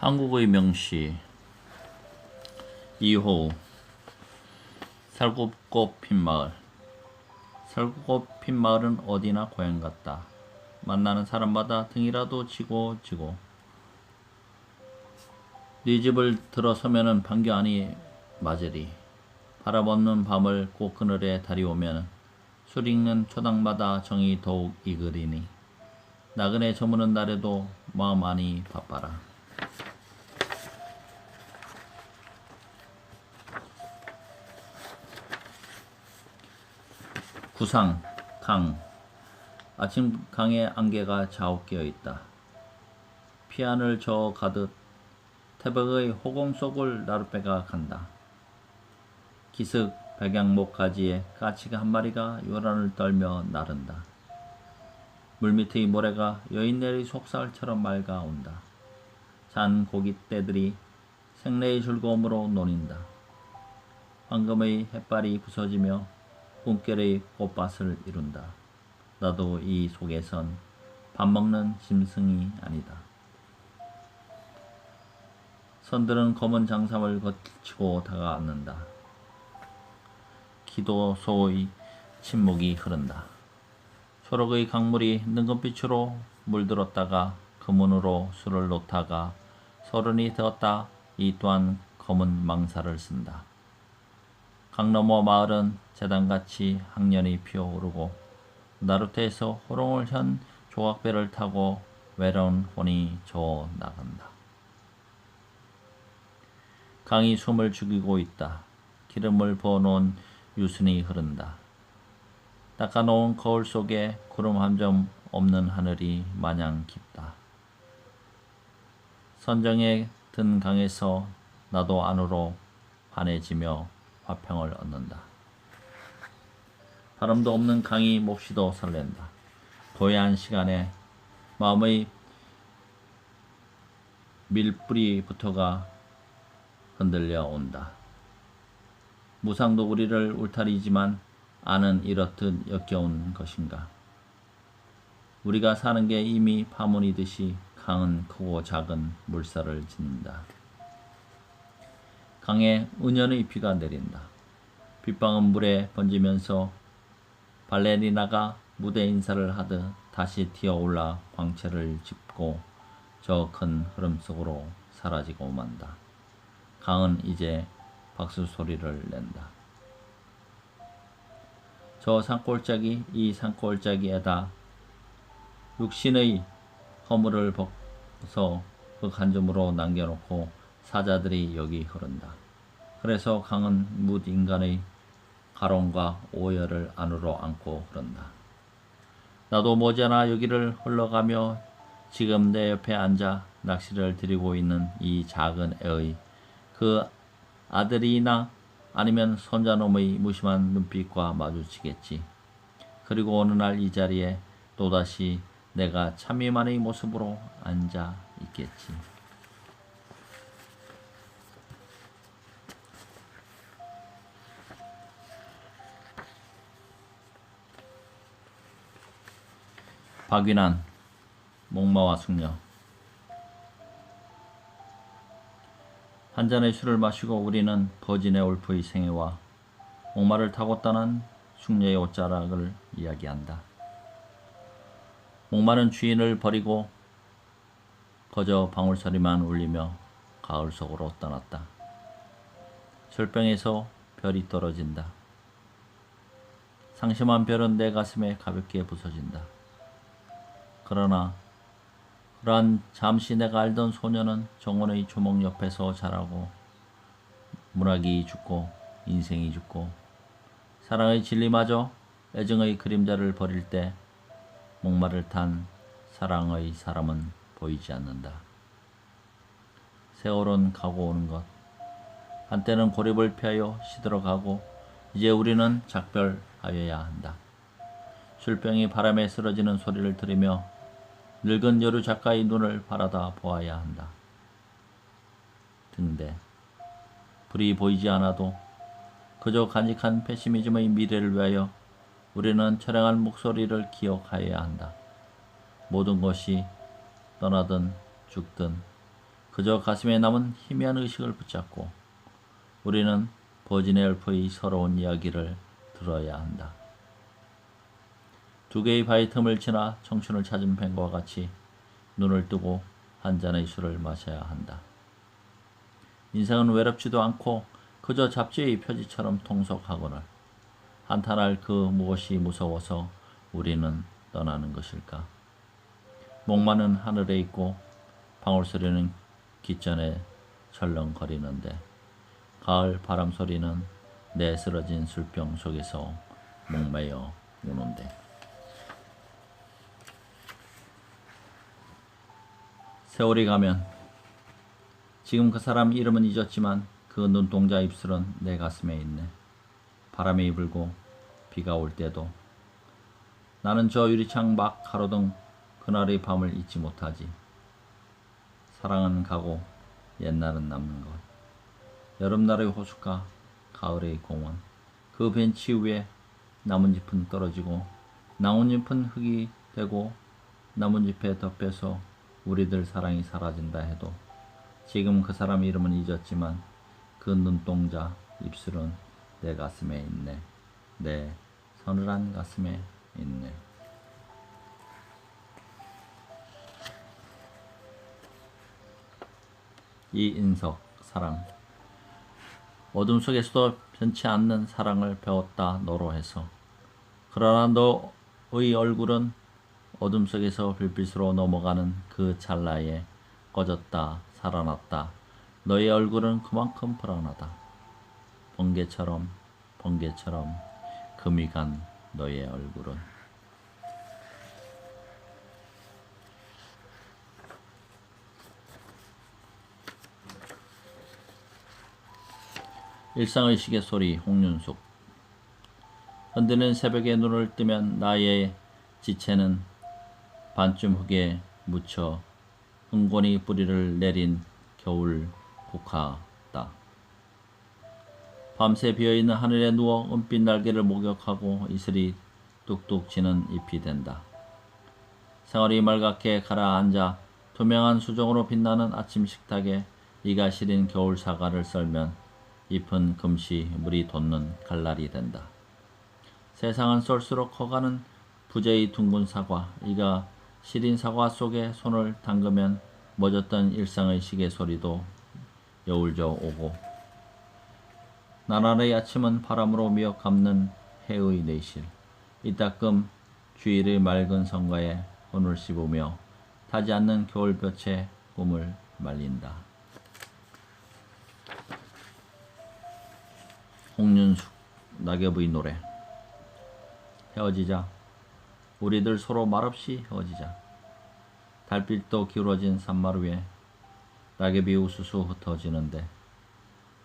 한국의 명시 2호 살구꽃 핀 마을. 살구꽃 핀 마을은 어디나 고향 같다. 만나는 사람마다 등이라도 지고 네 집을 들어서면은 반겨 아니 맞으리. 바람없는 밤을 꼭 그늘에 달이 오면 술 익는 초당마다 정이 더욱 익으리니 나그네 저무는 날에도 마음 아니 바빠라. 구상, 강. 아침 강에 안개가 자욱 끼어있다. 피안을 저어 가듯 태백의 호공 속을 나룻배가 간다. 기슭 백양목 가지에 까치가 한 마리가 요란을 떨며 나른다. 물밑의 모래가 여인네의 속살처럼 맑아온다. 잔 고깃대들이 생내의 즐거움으로 논인다. 황금의 햇발이 부서지며 꿈결의 꽃밭을 이룬다. 나도 이 속에선 밥 먹는 짐승이 아니다. 선들은 검은 장삼을 거치고 다가앉는다. 기도소의 침묵이 흐른다. 초록의 강물이 능금빛으로 물들었다가 금은으로 술을 놓다가 서른이 되었다 이 또한 검은 망사를 쓴다. 강 너머 마을은 재단같이 학년이 피어오르고 나루터에서 호롱을 현 조각배를 타고 외로운 혼이 저어 나간다. 강이 숨을 죽이고 있다. 기름을 부어놓은 유순이 흐른다. 닦아놓은 거울 속에 구름 한 점 없는 하늘이 마냥 깊다. 선정에 든 강에서 나도 안으로 환해지며 화평을 얻는다. 바람도 없는 강이 몹시도 설렌다. 고요한 시간에 마음의 밀뿌리부터가 흔들려 온다. 무상도 우리를 울타리지만 아는 이렇듯 역겨운 것인가. 우리가 사는 게 이미 파문이듯이 강은 크고 작은 물살을 짓는다. 강에 은연의 비가 내린다. 빗방울 물에 번지면서 발레리나가 무대 인사를 하듯 다시 튀어올라 광채를 짚고 저 큰 흐름 속으로 사라지고 만다. 강은 이제 박수 소리를 낸다. 저 산골짜기 이 산골짜기에다 육신의 허물을 벗어 그 한 줌으로 남겨놓고 사자들이 여기 흐른다. 그래서 강은 뭇 인간의 가론과 오열을 안으로 안고 흐른다. 나도 머지않아 여기를 흘러가며 지금 내 옆에 앉아 낚시를 드리고 있는 이 작은 애의 그 아들이나 아니면 손자놈의 무심한 눈빛과 마주치겠지. 그리고 어느 날 이 자리에 또다시 내가 참이만의 모습으로 앉아 있겠지. 박윈환, 목마와 숙녀. 한 잔의 술을 마시고 우리는 버지네 울프의 생애와 목마를 타고 떠난 숙녀의 옷자락을 이야기한다. 목마는 주인을 버리고 거저 방울소리만 울리며 가을 속으로 떠났다. 철병에서 별이 떨어진다. 상심한 별은 내 가슴에 가볍게 부서진다. 그러나 그러한 잠시 내가 알던 소녀는 정원의 주먹 옆에서 자라고 문학이 죽고 인생이 죽고 사랑의 진리마저 애정의 그림자를 버릴 때 목마를 탄 사랑의 사람은 보이지 않는다. 세월은 가고 오는 것. 한때는 고립을 피하여 시들어가고 이제 우리는 작별하여야 한다. 술병이 바람에 쓰러지는 소리를 들으며 늙은 여류 작가의 눈을 바라다 보아야 한다. 등대. 불이 보이지 않아도 그저 간직한 페시미즘의 미래를 위하여 우리는 처량한 목소리를 기억하여야 한다. 모든 것이 떠나든 죽든 그저 가슴에 남은 희미한 의식을 붙잡고 우리는 버지니얼프의 서러운 이야기를 들어야 한다. 두 개의 바위 틈을 지나 청춘을 찾은 뱀과 같이 눈을 뜨고 한 잔의 술을 마셔야 한다. 인생은 외롭지도 않고 그저 잡지의 표지처럼 통속하거늘 한탄할 그 무엇이 무서워서 우리는 떠나는 것일까? 목마는 하늘에 있고 방울소리는 깃전에 철렁거리는데 가을 바람소리는 내 쓰러진 술병 속에서 목매어 우는데 세월이 가면 지금 그 사람 이름은 잊었지만 그 눈동자 입술은 내 가슴에 있네. 바람이 불고 비가 올 때도 나는 저 유리창 막 가로등 그날의 밤을 잊지 못하지. 사랑은 가고 옛날은 남는 것. 여름날의 호숫가, 가을의 공원. 그 벤치 위에 나뭇잎은 떨어지고 나뭇잎은 흙이 되고 나뭇잎에 덮여서 우리들 사랑이 사라진다 해도 지금 그 사람 이름은 잊었지만 그 눈동자 입술은 내 가슴에 있네. 내 서늘한 가슴에 있네. 이인석 사랑. 어둠 속에서도 변치 않는 사랑을 배웠다 너로 해서. 그러나 너의 얼굴은 어둠 속에서 불빛으로 넘어가는 그 찰나에 꺼졌다 살아났다. 너의 얼굴은 그만큼 불안하다. 번개처럼 금이 간 너의 얼굴은. 일상의 시계소리 홍윤숙. 흔드는 새벽에 눈을 뜨면 나의 지체는 반쯤 흙에 묻혀 흥건히 뿌리를 내린 겨울 국화다. 밤새 비어있는 하늘에 누워 은빛 날개를 목욕하고 이슬이 뚝뚝 지는 잎이 된다. 생활이 말갛게 가라앉아 투명한 수정으로 빛나는 아침 식탁에 이가 시린 겨울 사과를 썰면 잎은 금시 물이 돋는 갈날이 된다. 세상은 쏠수록 커가는 부재의 둥근 사과, 이가 시린 사과 속에 손을 담그면 멎었던 일상의 시계 소리도 여울져 오고 나날의 아침은 바람으로 미어 감는 해의 내실, 이따금 주일의 맑은 성가에 혼을 씹으며 타지 않는 겨울볕에 꿈을 말린다. 홍윤숙 낙엽의 노래. 헤어지자. 우리들 서로 말없이 헤어지자. 달빛도 기울어진 산마루 위에 낙엽이 우수수 흩어지는데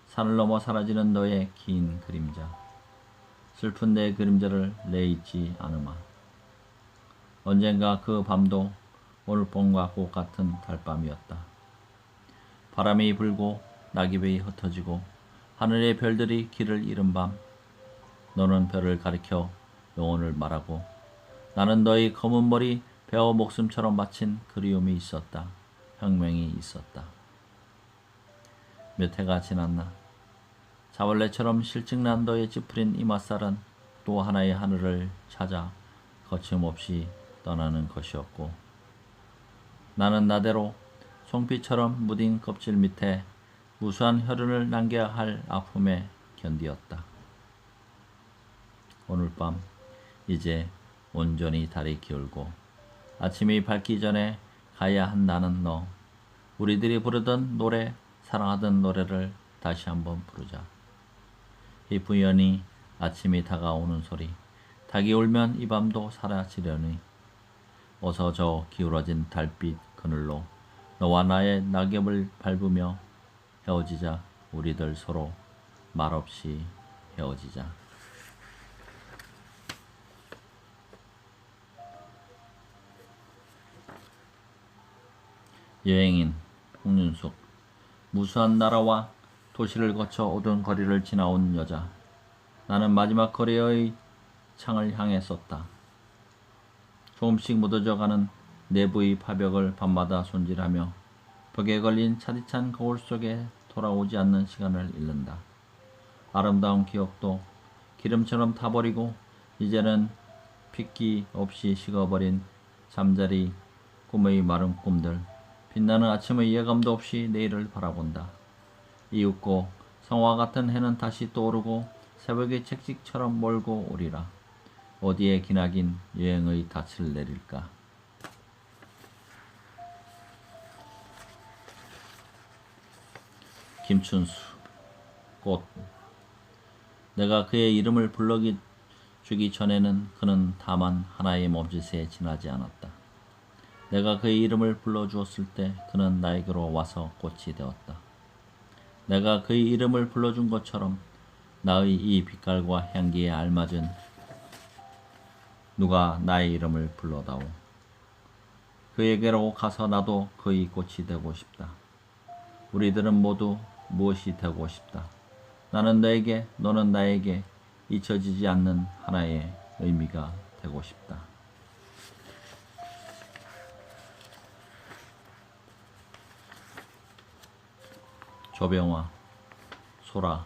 산을 넘어 사라지는 너의 긴 그림자. 슬픈 내 그림자를 내 잊지 않으마. 언젠가 그 밤도 오늘 밤과 똑같은 달밤이었다. 바람이 불고 낙엽이 흩어지고 하늘의 별들이 길을 잃은 밤, 너는 별을 가리켜 영혼을 말하고 나는 너의 검은 머리 베어 목숨처럼 바친 그리움이 있었다. 혁명이 있었다. 몇 해가 지났나. 자벌레처럼 실증난 너의 찌푸린 이맛살은 또 하나의 하늘을 찾아 거침없이 떠나는 것이었고 나는 나대로 송피처럼 무딘 껍질 밑에 무수한 혈흔을 남겨야 할 아픔에 견디었다. 오늘 밤 이제 온전히 달이 기울고 아침이 밝기 전에 가야 한다는 너. 우리들이 부르던 노래, 사랑하던 노래를 다시 한번 부르자. 이 부연히 아침이 다가오는 소리. 닭이 울면 이 밤도 사라지려니. 어서 저 기울어진 달빛 그늘로 너와 나의 낙엽을 밟으며 헤어지자. 우리들 서로 말없이 헤어지자. 여행인 홍윤숙. 무수한 나라와 도시를 거쳐 오던 거리를 지나온 여자. 나는 마지막 거리의 창을 향해 섰다. 조금씩 묻어져가는 내부의 파벽을 밤마다 손질하며 벽에 걸린 차디찬 거울 속에 돌아오지 않는 시간을 잃는다. 아름다운 기억도 기름처럼 타버리고 이제는 핏기 없이 식어버린 잠자리 꿈의 마른 꿈들, 빛나는 아침의 예감도 없이 내일을 바라본다. 이윽고 성화 같은 해는 다시 떠오르고 새벽의 책직처럼 몰고 오리라. 어디에 기나긴 여행의 닻을 내릴까. 김춘수. 꽃. 내가 그의 이름을 불러주기 전에는 그는 다만 하나의 몸짓에 지나지 않았다. 내가 그의 이름을 불러주었을 때 그는 나에게로 와서 꽃이 되었다. 내가 그의 이름을 불러준 것처럼 나의 이 빛깔과 향기에 알맞은 누가 나의 이름을 불러다오. 그에게로 가서 나도 그의 꽃이 되고 싶다. 우리들은 모두 무엇이 되고 싶다. 나는 너에게, 너는 나에게 잊혀지지 않는 하나의 의미가 되고 싶다. 조병화. 소라.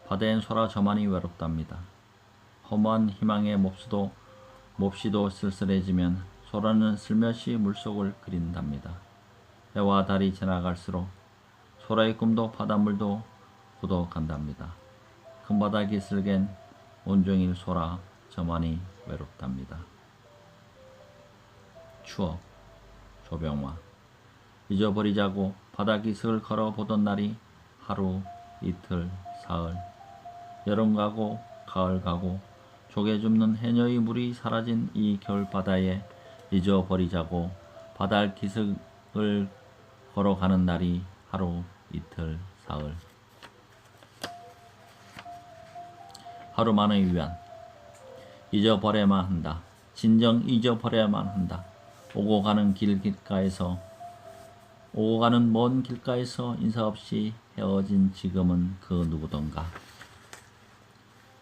바다엔 소라 저만이 외롭답니다. 허무한 희망의 몹시도 쓸쓸해지면 소라는 슬며시 물속을 그린답니다. 해와 달이 지나갈수록 소라의 꿈도 바닷물도 굳어간답니다. 큰 바다 기슭엔 온종일 소라 저만이 외롭답니다. 추억. 조병화. 잊어버리자고 바다 기슭을 걸어보던 날이 하루, 이틀, 사흘, 여름 가고 가을 가고 조개 줍는 해녀의 물이 사라진 이 겨울바다에 잊어버리자고 바다 기슭을 걸어가는 날이 하루, 이틀, 사흘. 하루만의 위안. 잊어버려야만 한다. 진정 잊어버려야만 한다. 오고 가는 먼 길가에서 인사 없이 헤어진 지금은 그 누구던가.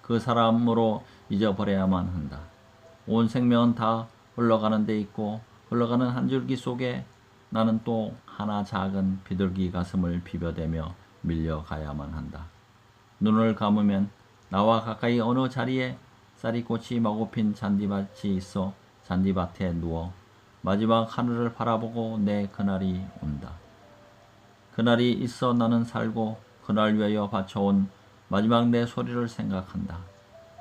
그 사람으로 잊어버려야만 한다. 온 생명은 다 흘러가는 데 있고 흘러가는 한 줄기 속에 나는 또 하나 작은 비둘기 가슴을 비벼대며 밀려가야만 한다. 눈을 감으면 나와 가까이 어느 자리에 쌀이꽃이 마구 핀 잔디밭이 있어 잔디밭에 누워 마지막 하늘을 바라보고 내 그날이 온다. 그날이 있어 나는 살고 그날 위하여 바쳐온 마지막 내 소리를 생각한다.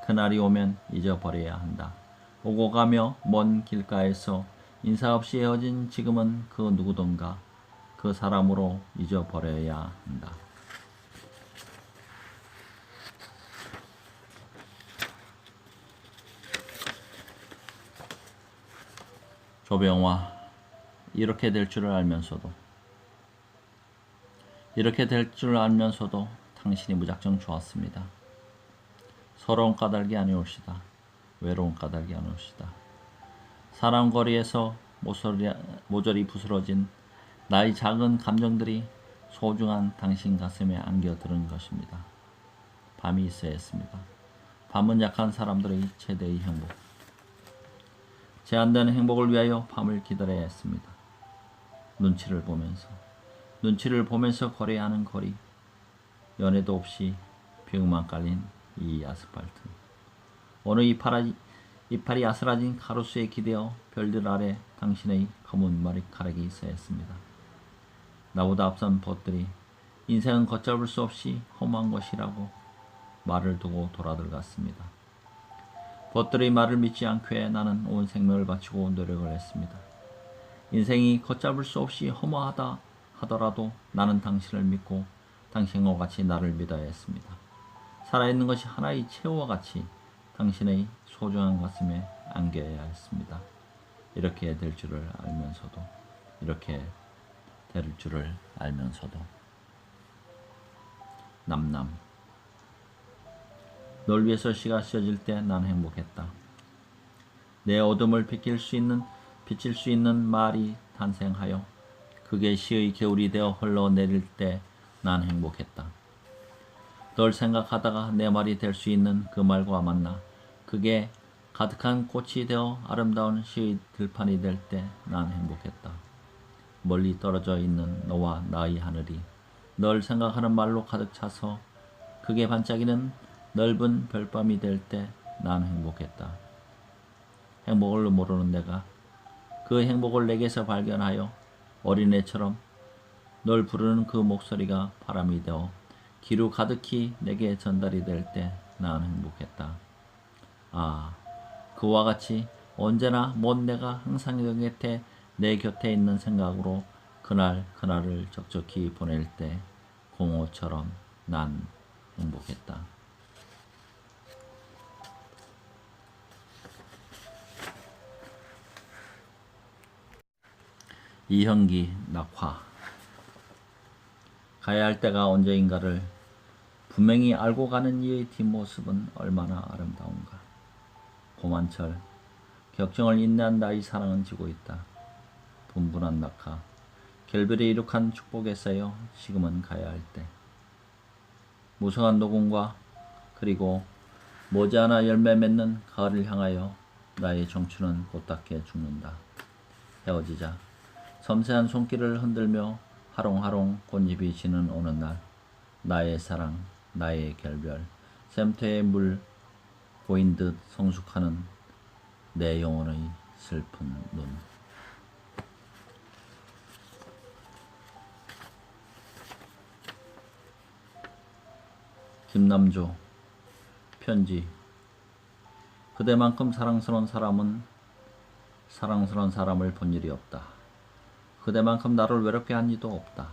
그날이 오면 잊어버려야 한다. 오고 가며 먼 길가에서 인사 없이 헤어진 지금은 그 누구던가. 그 사람으로 잊어버려야 한다. 조병화. 이렇게 될 줄 알면서도 당신이 무작정 좋았습니다. 서러운 까닭이 아니올시다. 외로운 까닭이 아니올시다. 사랑거리에서 모조리 부스러진 나의 작은 감정들이 소중한 당신 가슴에 안겨들은 것입니다. 밤이 있어야 했습니다. 밤은 약한 사람들의 최대의 행복. 제한되는 행복을 위하여 밤을 기다려야 했습니다. 눈치를 보면서 걸어야 하는 거리. 연애도 없이 벽만 깔린 이 아스팔트. 어느 이파리 아스라진 가로수에 기대어 별들 아래 당신의 검은 머리카락이 있어야 했습니다. 나보다 앞선 벗들이 인생은 걷잡을 수 없이 험한 것이라고 말을 두고 돌아들어갔습니다. 벗들의 말을 믿지 않기에 나는 온 생명을 바치고 노력을 했습니다. 인생이 걷잡을 수 없이 허무하다 하더라도 나는 당신을 믿고 당신과 같이 나를 믿어야 했습니다. 살아있는 것이 하나의 채우와 같이 당신의 소중한 가슴에 안겨야 했습니다. 이렇게 될 줄을 알면서도. 남남. 널 위해서 시가 씌어질 때 난 행복했다. 내 어둠을 비칠 수 있는 말이 탄생하여 그게 시의 겨울이 되어 흘러내릴 때 난 행복했다. 널 생각하다가 내 말이 될 수 있는 그 말과 만나 그게 가득한 꽃이 되어 아름다운 시의 들판이 될 때 난 행복했다. 멀리 떨어져 있는 너와 나의 하늘이 널 생각하는 말로 가득 차서 크게 반짝이는 넓은 별밤이 될 때 난 행복했다. 행복을 모르는 내가 그 행복을 내게서 발견하여 어린애처럼 널 부르는 그 목소리가 바람이 되어 기루 가득히 내게 전달이 될 때 난 행복했다. 아, 그와 같이 언제나 먼 내가 항상 내 곁에 있는 생각으로 그날을 적적히 보낼 때 공허처럼 난 행복했다. 이형기 낙화. 가야 할 때가 언제인가를 분명히 알고 가는 이의 뒷모습은 얼마나 아름다운가. 봄한철 격정을 인내한 나의 사랑은 지고 있다. 분분한 낙하 결별이 이룩한 축복에 쌓여 지금은 가야 할 때. 무성한 녹음과 그리고 머지않아 열매 맺는 가을을 향하여 나의 청춘은 꽃답게 죽는다. 헤어지자 섬세한 손길을 흔들며 하롱하롱 꽃잎이 지는 어느 날 나의 사랑, 나의 결별, 샘터의 물 고인 듯 성숙하는 내 영혼의 슬픈 눈. 김남조. 편지. 그대만큼 사랑스러운 사람을 본 일이 없다. 그대만큼 나를 외롭게 한 이도 없다.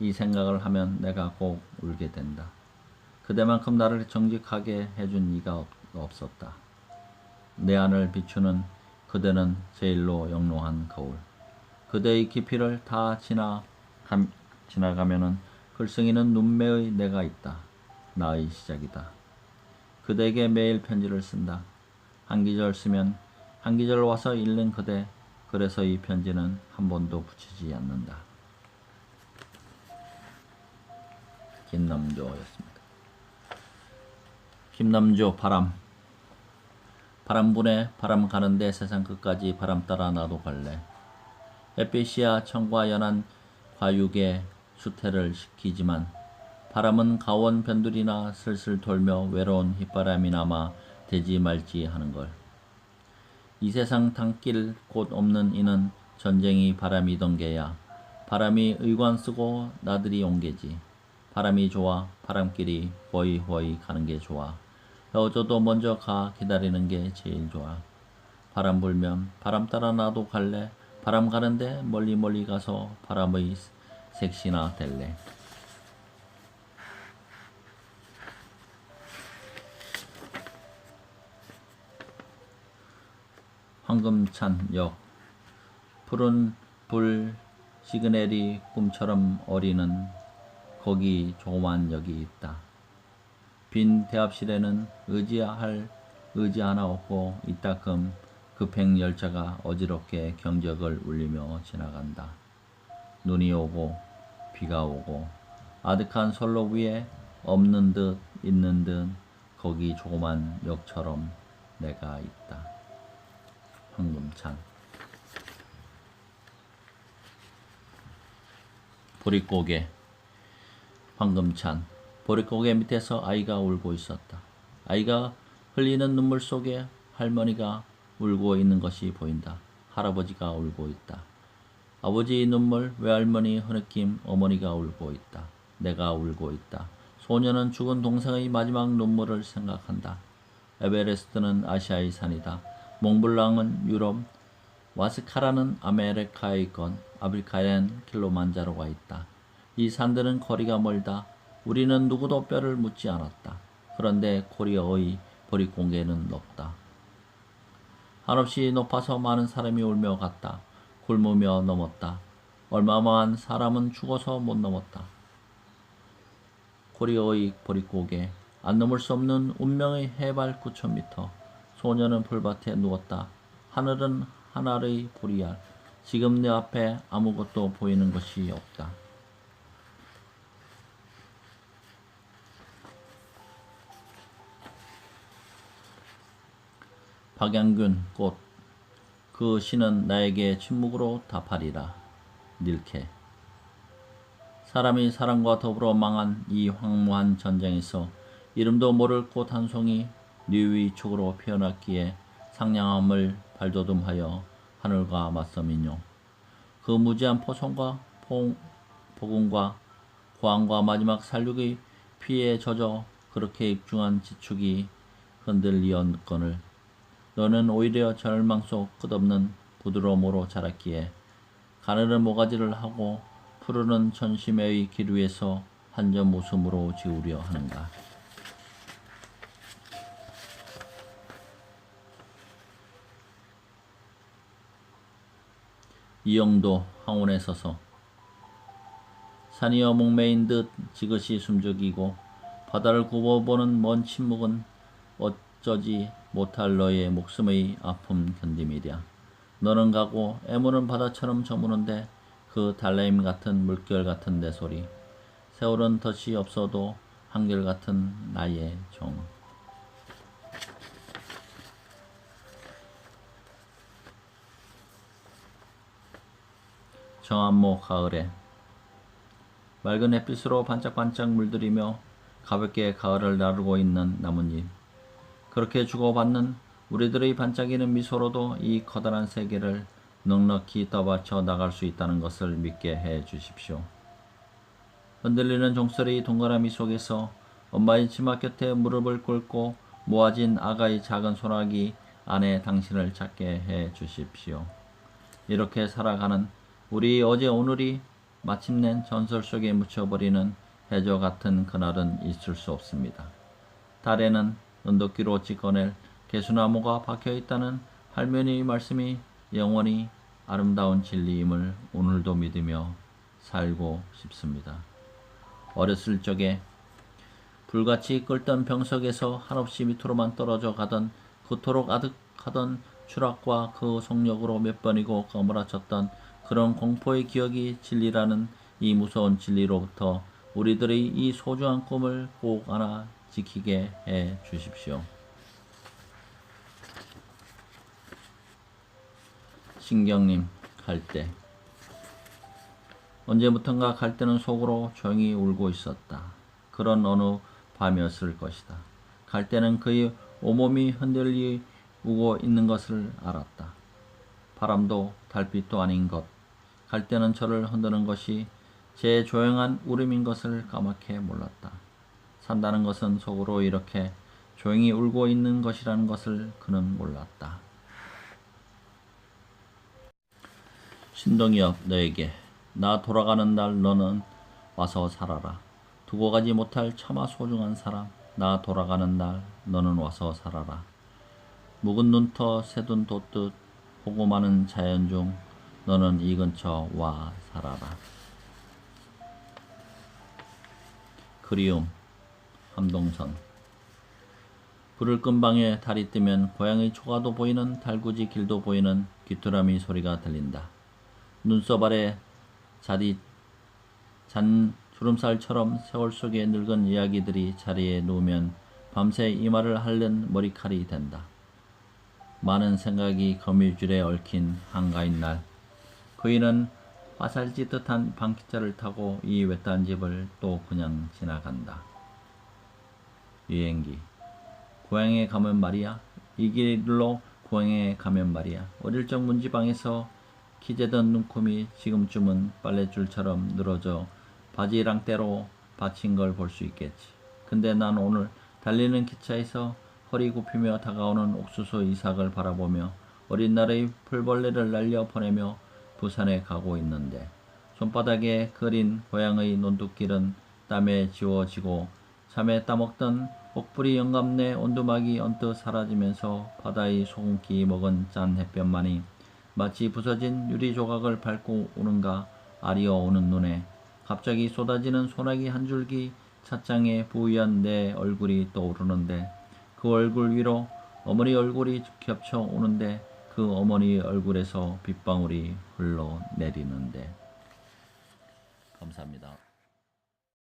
이 생각을 하면 내가 꼭 울게 된다. 그대만큼 나를 정직하게 해준 이가 없었다. 내 안을 비추는 그대는 제일로 영롱한 거울. 그대의 깊이를 다 지나가면은 글썽이는 눈매의 내가 있다. 나의 시작이다. 그대에게 매일 편지를 쓴다. 한 기절 쓰면 한 기절 와서 읽는 그대. 그래서 이 편지는 한 번도 붙이지 않는다. 김남조였습니다. 김남조. 바람. 바람 부네 바람 가는데 세상 끝까지 바람 따라 나도 갈래. 햇빛이야 천과 연한 과육에 수태를 시키지만 바람은 가원 변두리나 슬슬 돌며 외로운 휘바람이 남아 되지 말지 하는걸. 이 세상 단길 곳 없는 이는 전쟁이 바람이던 게야. 바람이 의관 쓰고 나들이 온 게지. 바람이 좋아 바람끼리 호이호이 가는 게 좋아. 헤어져도 먼저 가 기다리는 게 제일 좋아. 바람 불면 바람 따라 나도 갈래. 바람 가는데 멀리 멀리 가서 바람의 색시나 될래. 황금찬 역. 푸른 불 시그널이 꿈처럼 어리는 거기 조그만 역이 있다. 빈 대합실에는 의지 하나 없고 이따금 급행 열차가 어지럽게 경적을 울리며 지나간다. 눈이 오고 비가 오고 아득한 선로 위에 없는 듯 있는 듯 거기 조그만 역처럼 내가 있다. 황금찬. 보릿고개. 황금찬. 보릿고개 밑에서 아이가 울고 있었다. 아이가 흘리는 눈물 속에 할머니가 울고 있는 것이 보인다. 할아버지가 울고 있다. 아버지의 눈물, 외할머니 흐느낌, 어머니가 울고 있다. 내가 울고 있다. 소녀는 죽은 동생의 마지막 눈물을 생각한다. 에베레스트는 아시아의 산이다. 몽블랑은 유럽, 와스카라는 아메리카의 건, 아프리카엔 킬로만자로가 있다. 이 산들은 거리가 멀다. 우리는 누구도 뼈를 묻지 않았다. 그런데 코리아의 보릿고개는 높다. 한없이 높아서 많은 사람이 울며 갔다. 굶으며 넘었다. 얼마만 사람은 죽어서 못 넘었다. 코리아의 보릿고개, 안 넘을 수 없는 운명의 해발 9,000m. 소녀는 풀밭에 누웠다. 하늘은 하늘의 보리알. 지금 내 앞에 아무것도 보이는 것이 없다. 박양균. 꽃. 그 시는 나에게 침묵으로 답하리라. 닐케. 사람이 사람과 더불어 망한 이 황무한 전쟁에서 이름도 모를 꽃 한 송이 뉘위축으로 피어났기에 상냥함을 발돋움하여 하늘과 맞서민요. 그 무지한 포성과 복음과 고한과 마지막 살육의 피에 젖어 그렇게 입중한 지축이 흔들리었거늘 너는 오히려 절망 속 끝없는 부드러움으로 자랐기에 가늘은 모가지를 하고 푸르른 천심의 길 위에서 한 점 웃음으로 지우려 하는가. 이영도 황혼에 서서 산이여 목매인 듯 지그시 숨죽이고 바다를 굽어보는 먼 침묵은 어쩌지 못할 너의 목숨의 아픔 견딤이랴. 너는 가고 애무는 바다처럼 저무는데 그 달래임 같은 물결 같은 내 소리 세월은 덫이 없어도 한결같은 나의 정. 정한모 가을에 맑은 햇빛으로 반짝반짝 물들이며 가볍게 가을을 나르고 있는 나뭇잎. 그렇게 주고받는 우리들의 반짝이는 미소로도 이 커다란 세계를 넉넉히 떠받쳐 나갈 수 있다는 것을 믿게 해 주십시오. 흔들리는 종소리 동그라미 속에서 엄마의 치마 곁에 무릎을 꿇고 모아진 아가의 작은 소나기 안에 당신을 찾게 해 주십시오. 이렇게 살아가는 우리 어제 오늘이 마침내 전설 속에 묻혀버리는 해저 같은 그날은 있을 수 없습니다. 달에는 은도끼로 찍어낼 개수나무가 박혀있다는 할머니의 말씀이 영원히 아름다운 진리임을 오늘도 믿으며 살고 싶습니다. 어렸을 적에 불같이 끓던 병석에서 한없이 밑으로만 떨어져 가던 그토록 아득하던 추락과 그 속력으로 몇 번이고 거물어쳤던 그런 공포의 기억이 진리라는 이 무서운 진리로부터 우리들의 이 소중한 꿈을 꼭 안아 지키게 해 주십시오. 신경님, 갈대. 언제부턴가 갈대는 속으로 조용히 울고 있었다. 그런 어느 밤이었을 것이다. 갈대는 그의 온몸이 흔들리고 있는 것을 알았다. 바람도 달빛도 아닌 것. 갈대는 저를 흔드는 것이 제 조용한 울음인 것을 까맣게 몰랐다. 산다는 것은 속으로 이렇게 조용히 울고 있는 것이라는 것을 그는 몰랐다. 신동엽 너에게 나 돌아가는 날 너는 와서 살아라. 두고 가지 못할 차마 소중한 사람 나 돌아가는 날 너는 와서 살아라. 묵은 눈터 새둔 돛듯 호고 많은 자연 중 너는 이 근처 와 살아라. 그리움 함동선. 불을 끈 방에 달이 뜨면 고향의 초가도 보이는 달구지 길도 보이는 귀뚜라미 소리가 들린다. 눈썹 아래 잔 주름살처럼 세월 속의 늙은 이야기들이 자리에 누우면 밤새 이마를 핥는 머리칼이 된다. 많은 생각이 거미줄에 얽힌 한가인 날 그이는 화살짓듯한 방귀자를 타고 이 외딴 집을 또 그냥 지나간다. 유행기. 고향에 가면 말이야. 이 길로 고향에 가면 말이야. 어릴 적 문지방에서 키재던 눈코미 지금쯤은 빨랫줄처럼 늘어져 바지랑대로 받친 걸 볼 수 있겠지. 근데 난 오늘 달리는 기차에서 허리 굽히며 다가오는 옥수수 이삭을 바라보며 어린 날의 풀벌레를 날려 보내며 부산에 가고 있는데 손바닥에 그린 고향의 논둑길은 땀에 지워지고 잠에 따먹던 옥불이 영감내 온두막이 언뜻 사라지면서 바다의 소금기 먹은 짠 햇볕만이 마치 부서진 유리 조각을 밟고 오는가 아리어 오는 눈에 갑자기 쏟아지는 소나기 한 줄기 찻장에 부위한 내 얼굴이 떠오르는데 그 얼굴 위로 어머니 얼굴이 겹쳐 오는데 그 어머니 얼굴에서 빗방울이 흘러내리는데. 감사합니다.